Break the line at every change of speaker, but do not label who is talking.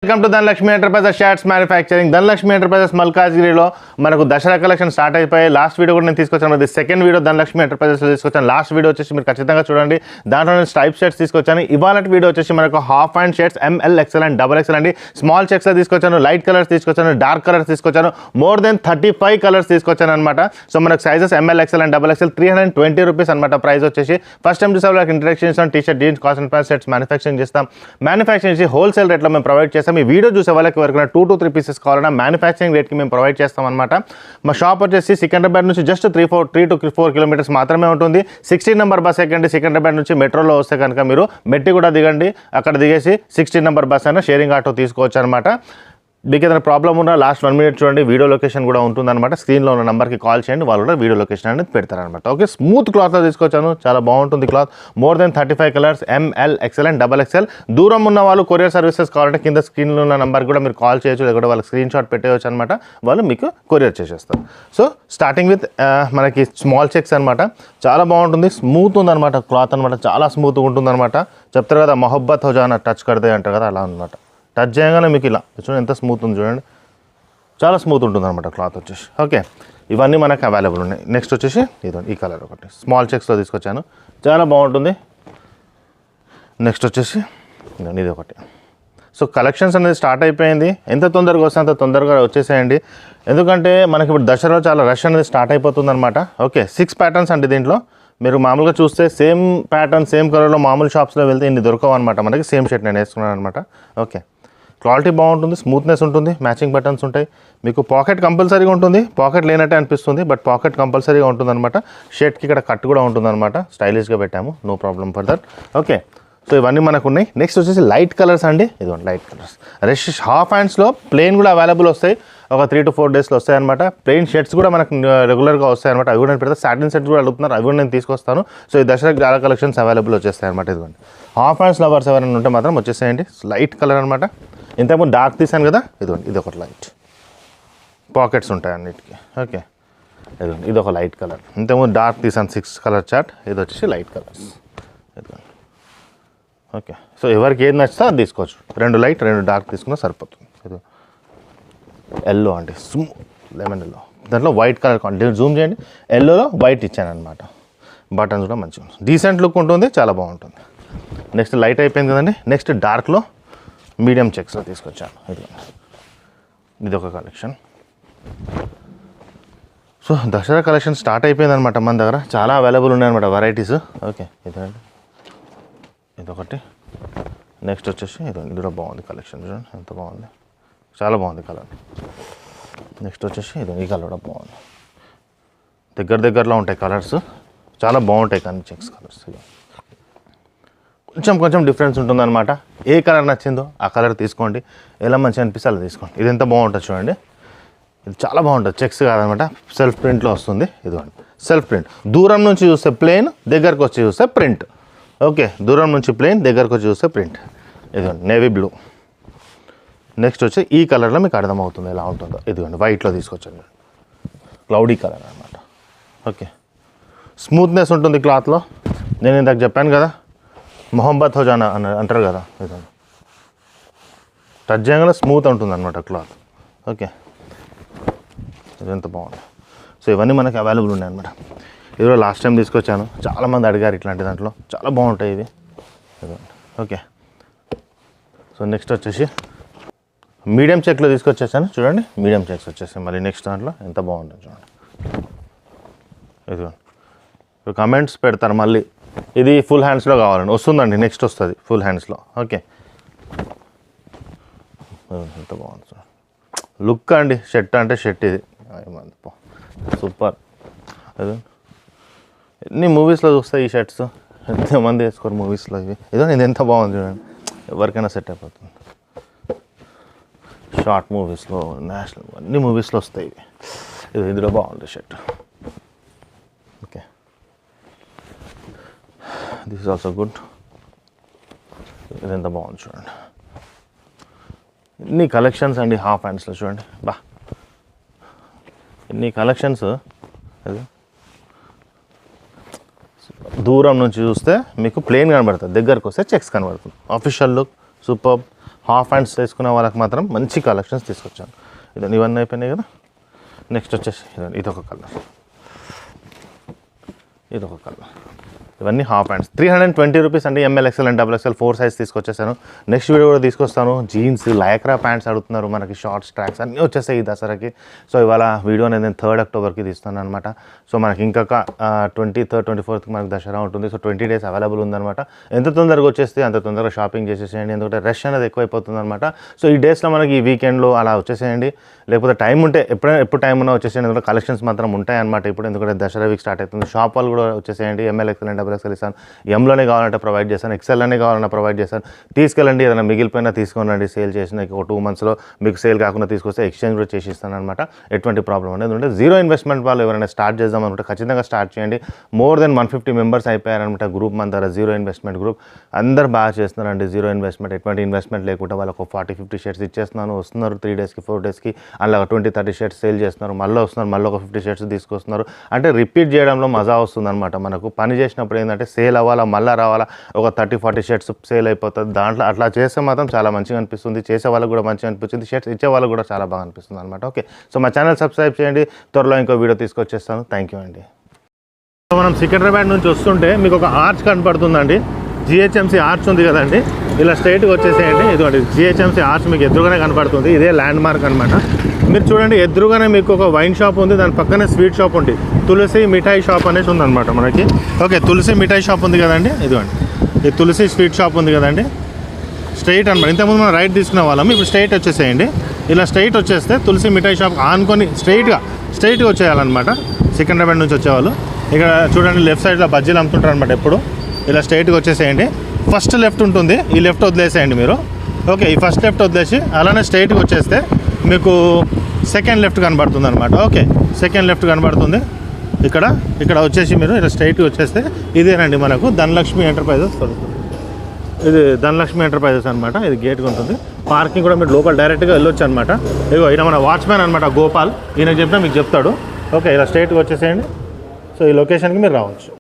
Welcome to Dhanalakshmi enterprises shirts manufacturing. Dhanalakshmi enterprises మల్కాజ్గిరిలో మనకు Dasara collection start అయిపోయి లాస్ట్ వీడియో కూడా నేను తీసుకొచ్చాను. అది సెకండ్ వీడియో ధనలక్ష్మి ఎంటర్ప్రైజెస్లో తీసుకొచ్చాను. లాస్ట్ వీడియో వచ్చేసి మీరు ఖచ్చితంగా చూడండి. దాంట్లో నేను స్ట్రైప్ షర్ట్స్ తీసుకొచ్చాను. ఇవాళ వీడియో వచ్చేసి మనకు half hand shirts ML XL and XXL అండి. స్మాల్ చెక్స్లో తీసుకొచ్చాను, లైట్ కలర్స్ తీసుకొచ్చాను, డార్క్ కలర్స్ తీసుకొచ్చాను, మోర్ దెన్ 35 కలర్స్ తీసుకొచ్చాను అనమాట. సో మనకు sizes ML XL and XXL 320 rupees అనమాట ప్రైస్ వచ్చేసి. ఫస్ట్ టైం చూసే వాళ్ళకి ఇంట్రడక్షన్ చేస్తాం. T shirt, jeans, cotton pant sets manufacturing చేస్తాం. మ్యానుఫ్యాక్చరింగ్ చేసి హోల్సేల్ రేట్లో మేము ప్రొవైడ్ చేస్తాం. ఈ వీడియో చూసే వాళ్ళకి ఎవరికైనా 2 to 3 పీసెస్ కావాలన్నా మ్యానుఫ్యాక్చరింగ్ రేట్కి మేము ప్రొవైడ్ చేస్తాం అనమాట. మా షాప్ వచ్చేసి సికింద్రాబాద్ నుంచి జస్ట్ 3 to 4 కిలోమీటర్స్ మాత్రమే ఉంటుంది. 16 నెంబర్ బస్ ఎక్కండి. సికింద్రాబాద్ నుంచి మెట్రోలో వస్తే కనుక మీరు మెట్టి కూడా దిగండి. అక్కడ దిగేసి 16 నెంబర్ బస్ అయినా షేరింగ్ ఆటో తీసుకోవచ్చు అనమాట. మీకు ఏదైనా ప్రాబ్లం ఉన్నా లాస్ట్ 1 minute చూడండి, వీడియో లొకేషన్ కూడా ఉంటుందన్నమాట. స్క్రీన్లో ఉన్న నెంబర్కి కాల్ చేయండి, వాళ్ళు కూడా వీడియో లొకేషన్ అనేది పెడతారనమాట. ఓకే, స్మూత్ క్లాత్లో తీసుకొచ్చాను, చాలా బాగుంటుంది cloth. More than 35 colours ML XL and XXL. దూరం ఉన్న వాళ్ళు కొరియర్ సర్వీసెస్ కావాలంటే కింద స్క్రీన్లో ఉన్న నెంబర్కి కూడా మీరు కాల్ చేయొచ్చు, లేకపోతే వాళ్ళకి స్క్రీన్ షాట్ పెట్టేయచ్చు అనమాట. వాళ్ళు మీకు కొరియర్ చేసేస్తారు. సో స్టార్టింగ్ విత్ మనకి స్మాల్ చెక్స్ అనమాట. చాలా బాగుంటుంది, స్మూత్ ఉందన్నమాట క్లాత్ అనమాట. చాలా స్మూత్గా ఉంటుందన్నమాట. చెప్తారు కదా మొహబ్బత్ హో జానా టచ్ కడితే అంటారు కదా, అలా అనమాట. టచ్ చేయగానే మీకు ఇలా చూడండి ఎంత స్మూత్ ఉంది, చూడండి చాలా స్మూత్ ఉంటుంది అనమాట క్లాత్ వచ్చేసి. ఓకే, ఇవన్నీ మనకు అవైలబుల్ ఉన్నాయి. నెక్స్ట్ వచ్చేసి ఇదండి, ఈ కలర్ ఒకటి స్మాల్ చెక్స్లో తీసుకొచ్చాను, చాలా బాగుంటుంది. నెక్స్ట్ వచ్చేసి ఇది ఒకటి. సో కలెక్షన్స్ అనేది స్టార్ట్ అయిపోయింది. ఎంత తొందరగా వస్తే అంత తొందరగా వచ్చేసేయండి, ఎందుకంటే మనకి ఇప్పుడు దసరాలో చాలా రష్ అనేది స్టార్ట్ అయిపోతుంది అనమాట. ఓకే, 6 ప్యాటర్న్స్ అండి దీంట్లో. మీరు మామూలుగా చూస్తే సేమ్ ప్యాటర్న్ సేమ్ కలర్లో మామూలు షాప్స్లో వెళ్తే ఇన్ని దొరకవు అనమాట మనకి. సేమ్ షర్ట్ నేను వేసుకున్నాను అనమాట. ఓకే, క్వాలిటీ బాగుంటుంది, స్మూత్నెస్ ఉంటుంది, మ్యాచింగ్ బటన్స్ ఉంటాయి. మీకు పాకెట్ కంపల్సరీగా ఉంటుంది, పాకెట్ లేనట్టే అనిపిస్తుంది, బట్ పాకెట్ కంపల్సరీగా ఉంటుందన్నమాట. షర్ట్కి ఇక్కడ కట్ కూడా ఉంటుందన్నమాట. స్టైలిష్గా పెట్టాము, no problem for that. Okay, so ఇవన్నీ మనకు ఉన్నాయి. నెక్స్ట్ వచ్చేసి లైట్ కలర్స్ అండి. ఇదిగోండి లైట్ కలర్స్. రష్ హాఫ్ హ్యాండ్స్లో ప్లెయిన్ కూడా అవైలబుల్ వస్తాయి. ఒక 3 to 4 డేస్లో వస్తాయన్నమాట. ప్లెయిన్ షర్ట్స్ కూడా మనకు రెగ్యులర్గా వస్తాయన్నమాట. అవి కూడా నేను పెడతా. సాటిన్ సెట్స్ కూడా అడుగుతున్నారు, అవి కూడా నేను తీసుకొస్తాను. సో ఈ దసరాకి చాలా కలెక్షన్స్ అవైలబుల్ వచ్చేస్తాయి అనమాట. ఇదిగోండి హాఫ్ హ్యాండ్స్ లవర్స్ ఎవరైనా ఉంటే మాత్రం వచ్చేసేయండి. లైట్ కలర్ అనమాట. ఇంతకుముందు డార్క్ తీసాను కదా, ఇదిగోండి ఇది ఒకటి లైట్, పాకెట్స్ ఉంటాయి అన్నిటికీ. ఓకే, ఇదిగోండి ఇది ఒక లైట్ కలర్. ఇంతకుముందు డార్క్ తీసాను 6 కలర్ చార్ట్, ఇది వచ్చేసి లైట్ కలర్స్. ఇదిగోండి. ఓకే, సో ఎవరికి ఏది నచ్చితే అది తీసుకోవచ్చు. 2 లైట్ 2 డార్క్ తీసుకున్నా సరిపోతుంది. ఇది ఎల్లో అండి, లెమన్ ఎల్లో. దాంట్లో వైట్ కలర్ కావాలి, జూమ్ చేయండి. ఎల్లోలో వైట్ ఇచ్చాను అనమాట. బటన్స్ కూడా మంచిగా ఉంటుంది, డీసెంట్ లుక్ ఉంటుంది, చాలా బాగుంటుంది. నెక్స్ట్ లైట్ అయిపోయింది కదండి. నెక్స్ట్ డార్క్లో మీడియం చెక్స్లో తీసుకొచ్చాను. ఇది ఒక collection. So Dasara collection start అయిపోయింది అనమాట మన దగ్గర. చాలా అవైలబుల్ ఉన్నాయన్నమాట వెరైటీస్. ఓకే, ఇదండి ఇదొకటి. నెక్స్ట్ వచ్చేసి ఇది కూడా బాగుంది కలెక్షన్, చూడండి ఎంత బాగుంది, చాలా బాగుంది కలర్. నెక్స్ట్ వచ్చేసి ఈ కలర్ కూడా బాగుంది. దగ్గరలో ఉంటాయి కలర్స్, చాలా బాగుంటాయి కానీ చెక్స్ కలర్స్. కొంచెం డిఫరెన్స్ ఉంటుందన్నమాట. ఏ కలర్ నచ్చిందో ఆ కలర్ తీసుకోండి, ఎలా మంచిగా అనిపిస్తే అలా తీసుకోండి. ఇది ఎంత బాగుంటుంది చూడండి, ఇది చాలా బాగుంటుంది. చెక్స్ కాదనమాట, సెల్ఫ్ ప్రింట్లో వస్తుంది. ఇదిగోండి సెల్ఫ్ ప్రింట్. దూరం నుంచి చూస్తే ప్లెయిన్, దగ్గరకు వచ్చి చూస్తే ప్రింట్. ఓకే, దూరం నుంచి ప్లెయిన్, దగ్గరకు వచ్చి చూస్తే ప్రింట్. ఇదిగోండి నేవీ బ్లూ. నెక్స్ట్ వచ్చి ఈ కలర్లో మీకు అర్థమవుతుంది ఎలా ఉంటుందో. ఇదిగోండి వైట్లో తీసుకొచ్చండి, క్లౌడీ కలర్ అనమాట. ఓకే, స్మూత్నెస్ ఉంటుంది క్లాత్లో. నేను ఇందాక చెప్పాను కదా మొహబ్బత్ హో జానా అంటారు కదా, ఇదిగోండి టచ్ చేయగానే స్మూత్ ఉంటుంది అనమాట క్లాత్. ఓకే, ఇది ఎంత బాగుంది. సో ఇవన్నీ మనకి అవైలబుల్ ఉన్నాయి అనమాట. ఇది కూడా లాస్ట్ టైం తీసుకొచ్చాను, చాలామంది అడిగారు ఇట్లాంటి దాంట్లో, చాలా బాగుంటాయి ఇవి. ఓకే, సో నెక్స్ట్ వచ్చేసి మీడియం చెక్లో తీసుకొచ్చేసాను, చూడండి మీడియం చెక్స్ వచ్చేసాయి. మళ్ళీ నెక్స్ట్ దాంట్లో ఎంత బాగుంటుంది చూడండి. ఇదిగోండి ఇప్పుడు కమెంట్స్ పెడతారు మళ్ళీ, ఇది ఫుల్ హ్యాండ్స్లో కావాలండి. వస్తుందండి, నెక్స్ట్ వస్తుంది ఫుల్ హ్యాండ్స్లో. ఓకే, ఎంత బాగుంది చూడండి లుక్ అండి. షర్ట్ అంటే షర్ట్ ఇది సూపర్. అది ఎన్ని మూవీస్లో చూస్తాయి ఈ షర్ట్స్, ఎంతమంది వేసుకోరు మూవీస్లో ఇవి. ఇది ఎంత బాగుంది చూడండి, ఎవరికైనా సెట్ అయిపోతుంది. షార్ట్ మూవీస్లో, నేషనల్, అన్ని మూవీస్లో వస్తాయి ఇవి. ఇదిలో బాగుంది shirt. Okay, this is also good. ఇది ఎంత బాగుంది చూడండి. ఎన్ని కలెక్షన్స్ అండి హాఫ్ హ్యాండ్స్లో చూడండి, బా ఎన్ని కలెక్షన్స్. అది దూరం నుంచి చూస్తే మీకు ప్లెయిన్ కనబడుతుంది, దగ్గరకు వస్తే చెక్స్ కనబడుతుంది. Official look super, half hands తీసుకునే వాళ్ళకి మాత్రం మంచి కలెక్షన్స్ తీసుకొచ్చాను. ఇదండి, ఇవన్నీ అయిపోయినాయి కదా. నెక్స్ట్ వచ్చేసి ఇదండి, ఇదొక కలర్, ఇదొక కలర్. ఇవన్నీ హాఫ్ హ్యాండ్స్ 320 రూపీస్ అండి. M L XL and double XL 4 size తీసుకొచ్చేసాను. నెక్స్ట్ వీడియో కూడా తీసుకొస్తాను. జీన్స్, లైక్రా ప్యాంట్స్ అడుగుతున్నారు, మనకి షార్ట్స్, ట్రాక్స్ అన్నీ వచ్చేస్తాయి ఈ దసరాకి. సో ఇవాళ వీడియో అనేది నేను 3 అక్టోబర్కి తీస్తాను అనమాట. సో మనకి ఇంకొక 23rd 24th మనకి దసరా ఉంటుంది. సో 20 days అవైలబుల్ ఉందన్నమాట. ఎంత తొందరగా వచ్చేస్తే అంత తొందరగా షాపింగ్ చేసేసేయండి, ఎందుకంటే రష్ అనేది ఎక్కువైపోతుంది అనమాట. సో ఈ డేస్లో మనకి ఈ వీకెండ్లో అలా వచ్చేసేయండి, లేకపోతే టైం ఉంటే ఎప్పుడు టైం ఉన్నా వచ్చేసేయండి, ఎందుకంటే కలెక్షన్స్ మాత్రం ఉంటాయన్నమాట ఇప్పుడు, ఎందుకంటే దసరా వీక్ స్టార్ట్ అవుతుంది. షాప్ వాళ్ళు కూడా వచ్చేసేయండి. ML XL and double XL ఇస్తాను, ఎంలోనే కావాలంటే ప్రొవైడ్ చేస్తాను, ఎక్స్ఎల్లోనే కావాలన్నా ప్రొవైడ్ చేస్తాను. తీసుకెళ్ళండి, ఏదైనా మిగిలిపోయినా తీసుకోనండి. సేల్ చేసిన ఒక 2 monthsలో మీకు సేల్ కాకుండా తీసుకొస్తే ఎక్స్చేంజ్ కూడా చేసి ఇస్తాను అనమాట. ఎటువంటి ప్రాబ్లం అనేది ఎందుకంటే జీరో ఇన్వెస్ట్మెంట్ వాళ్ళు ఎవరైనా స్టార్ట్ చేద్దాం అనుకుంటే ఖచ్చితంగా స్టార్ట్ చేయండి. మోర్ దెన్ 150 members అయిపోయారనమాట గ్రూప్ మన ద్వారా, జీరో ఇన్వెస్ట్మెంట్ గ్రూప్. అందరు బాగా చేస్తున్నారండి జీరో ఇన్వెస్ట్మెంట్, ఎటువంటి ఇన్వెస్ట్మెంట్ లేకుండా వాళ్ళకు 40-50 షర్ట్స్ ఇచ్చేస్తున్నాను. వస్తున్నారు 3 daysకి 4 daysకి, అలా 20-30 షర్ట్స్ సేల్ చేస్తున్నారు. మళ్ళీ వస్తున్నారు, మళ్ళీ ఒక 50 షర్ట్స్ తీసుకొస్తున్నారు. అంటే రిపీట్ చేయడంలో మజా వస్తుంది అనమాట. మనకు పని చేసినప్పుడు ఏంటంటే సేల్ అవ్వాలా, మళ్ళీ రావాలా, ఒక 30-40 షర్ట్స్ సేల్ అయిపోతుంది. దాంట్లో అట్లా చేస్తే మాత్రం చాలా మంచిగా అనిపిస్తుంది, చేసే వాళ్ళకి కూడా మంచిగా అనిపిస్తుంది, షర్ట్స్ ఇచ్చే వాళ్ళకి కూడా చాలా బాగా అనిపిస్తుంది అనమాట. ఓకే, సో మా ఛానల్ సబ్స్క్రైబ్ చేయండి, త్వరలో ఇంకో వీడియో తీసుకొచ్చేస్తాను. థ్యాంక్ యూ అండి. సో మనం సికింద్రాబాద్ నుంచి వస్తుంటే మీకు ఒక ఆర్చ్ కనపడుతుందండి, జిహెచ్ఎంసీ ఆర్చ్ ఉంది కదండి, ఇలా స్ట్రైట్గా వచ్చేసేయండి. ఇదిగోండి జిహెచ్ఎంసీ ఆర్చ్ మీకు ఎదురుగానే కనపడుతుంది, ఇదే ల్యాండ్ మార్క్ అనమాట. మీరు చూడండి, ఎదురుగానే మీకు ఒక వైన్ షాప్ ఉంది, దాని పక్కనే స్వీట్ షాప్ ఉంది, తులసి మిఠాయి షాప్ అనేసి ఉందన్నమాట మనకి. ఓకే, తులసి మిఠాయి షాప్ ఉంది కదండి, ఇదిగోండి ఈ తులసి స్వీట్ షాప్ ఉంది కదండి, స్ట్రైట్ అనమాట. ఇంతకుముందు మనం రైట్ తీసుకునే వాళ్ళం, ఇప్పుడు స్ట్రైట్ వచ్చేసేయండి. ఇలా స్ట్రైట్ వచ్చేస్తే తులసి మిఠాయి షాప్ ఆనుకొని స్ట్రైట్గా వచ్చేయాలన్నమాట. సికింద్రాబాద్ నుంచి వచ్చేవాళ్ళు ఇక్కడ చూడండి, లెఫ్ట్ సైడ్లో బజ్జీలు అమ్ముతుంటారు అనమాట ఎప్పుడు. ఇలా స్ట్రైట్గా వచ్చేసేయండి. ఫస్ట్ లెఫ్ట్ ఉంటుంది, ఈ లెఫ్ట్ వదిలేసేయండి మీరు. ఓకే, ఈ ఫస్ట్ లెఫ్ట్ వదిలేసి అలానే స్ట్రైట్గా వచ్చేస్తే మీకు సెకండ్ లెఫ్ట్ కనబడుతుంది అనమాట. ఓకే, సెకండ్ లెఫ్ట్ కనబడుతుంది. ఇక్కడ వచ్చేసి మీరు ఇలా స్ట్రైట్గా వచ్చేస్తే ఇదేనండి మనకు ధనలక్ష్మి ఎంటర్ప్రైజెస్ దొరుకుతుంది. ఇది ధనలక్ష్మి ఎంటర్ప్రైజెస్ అనమాట. ఇది గేట్గా ఉంటుంది. పార్కింగ్ కూడా మీరు లోపల డైరెక్ట్గా వెళ్ళొచ్చు అనమాట. ఇగో ఈయన మన వాచ్మ్యాన్ అనమాట, గోపాల్. ఈయనకు చెప్పినా మీకు చెప్తాడు. ఓకే, ఇలా స్ట్రైట్గా వచ్చేసేయండి. సో ఈ లొకేషన్కి మీరు రావచ్చు.